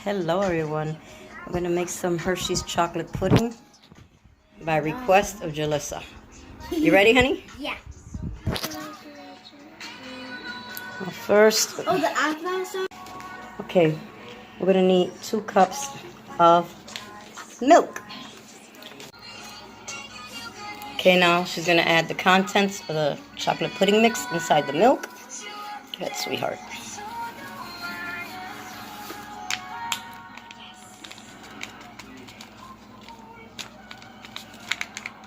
Hello everyone. I'm going to make some Hershey's chocolate pudding by request of Jalissa. You ready, honey? Yeah. Well, first, Oh, the alphabet. okay, we're going to need 2 cups of milk. Okay, now she's going to add the contents of the chocolate pudding mix inside the milk. Go ahead, sweetheart.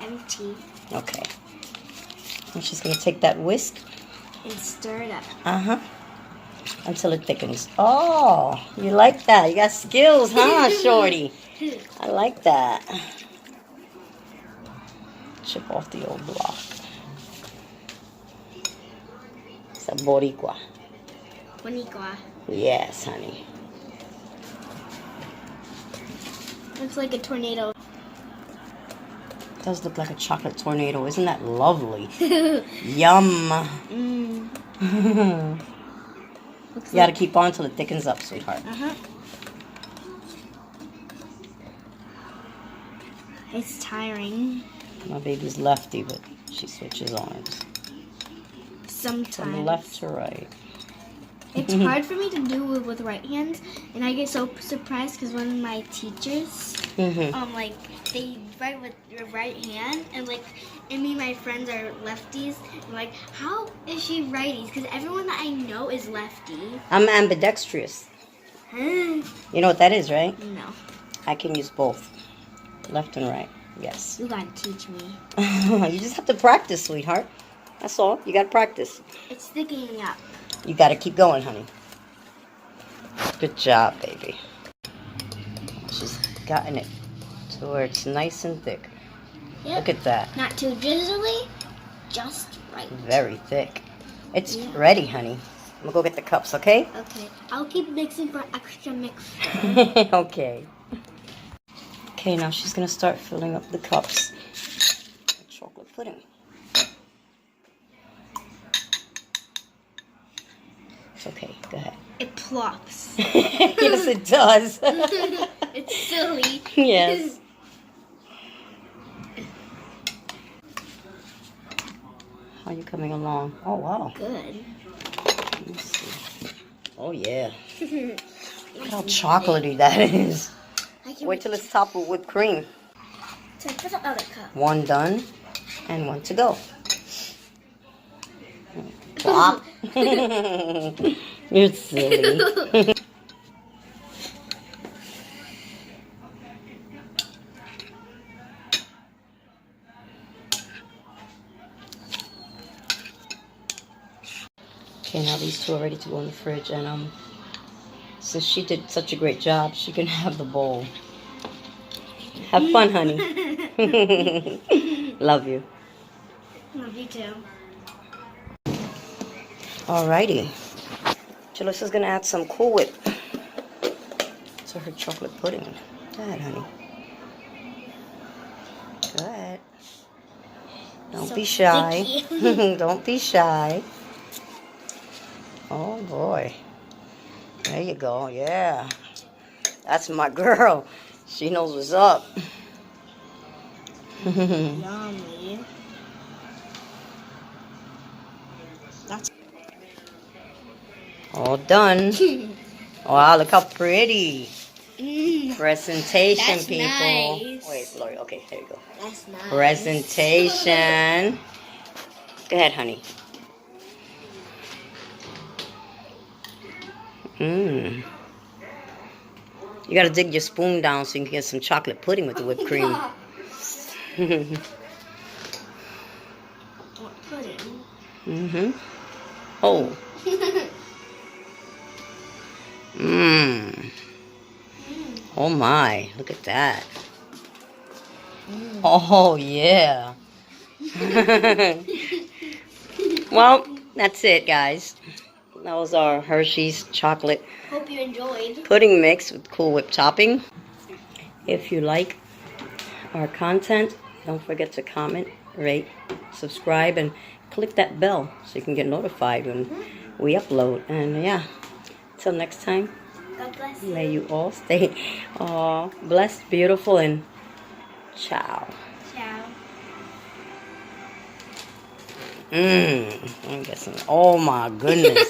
Empty. Okay. And she's going to take that whisk. And stir it up. Uh-huh. Until it thickens. Oh, you like that. You got skills, huh, shorty? I like that. Chip off the old block. It's a boricua. Boricua. Yes, honey. Looks like a tornado. It does look like a chocolate tornado. Isn't that lovely? Yum. Mm. You got to keep on until it thickens up, sweetheart. Uh-huh. It's tiring. My baby's lefty, but she switches arms. Sometimes. From the left to right. It's hard for me to do with right hands, and I get so surprised because one of my teachers, like they write with your right hand, and me and my friends are lefties. And like, how is she righties? Because everyone that I know is lefty. I'm ambidextrous. Huh? You know what that is, right? No. I can use both. Left and right. Yes. You gotta teach me. You just have to practice, sweetheart. That's all. You gotta practice. It's thickening up. You gotta keep going, honey. Good job, baby. She's gotten it to where it's nice and thick. Yep. Look at that. Not too drizzly, just right. Very thick. It's ready, honey. I'm gonna go get the cups, okay? Okay. I'll keep mixing for extra mix. Okay. Okay, now she's gonna start filling up the cups with chocolate pudding. It's okay. Go ahead. It plops. Yes, it does. It's silly. Yes. How are you coming along? Oh, wow. Good. Let me see. Oh, yeah. Look how chocolatey that is. Wait till it's topped with whipped cream. So put the other cup. 1 done and 1 to go. Plop. You're silly. Okay, now these 2 are ready to go in the fridge, and since she did such a great job, she can have the bowl. Have fun, honey. Love you. Love you too. Alrighty. Jalissa's gonna add some Cool Whip to her chocolate pudding. Go ahead, honey. Go ahead. Don't be shy. Don't be shy. Oh boy. There you go. Yeah. That's my girl. She knows what's up. Yummy. That's all done. Wow, look how pretty. Presentation, That's people. nice. Wait, Lori. Okay, there you go. That's nice. Presentation. Go ahead, honey. You gotta dig your spoon down so you can get some chocolate pudding with the whipped cream. What pudding? Oh. Oh my, look at that. Oh yeah. Well, that's it, guys. That was our Hershey's chocolate Hope you enjoyed. pudding mix with Cool Whip topping. If you like our content, don't forget to comment, rate, subscribe, and click that bell so you can get notified when we upload. And yeah, Till next time, God bless you. may you all stay blessed, beautiful, and ciao. Ciao. I'm guessing. Oh my goodness.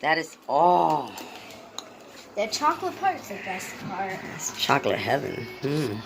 That is all. The chocolate part is the best part. It's chocolate heaven. Mm.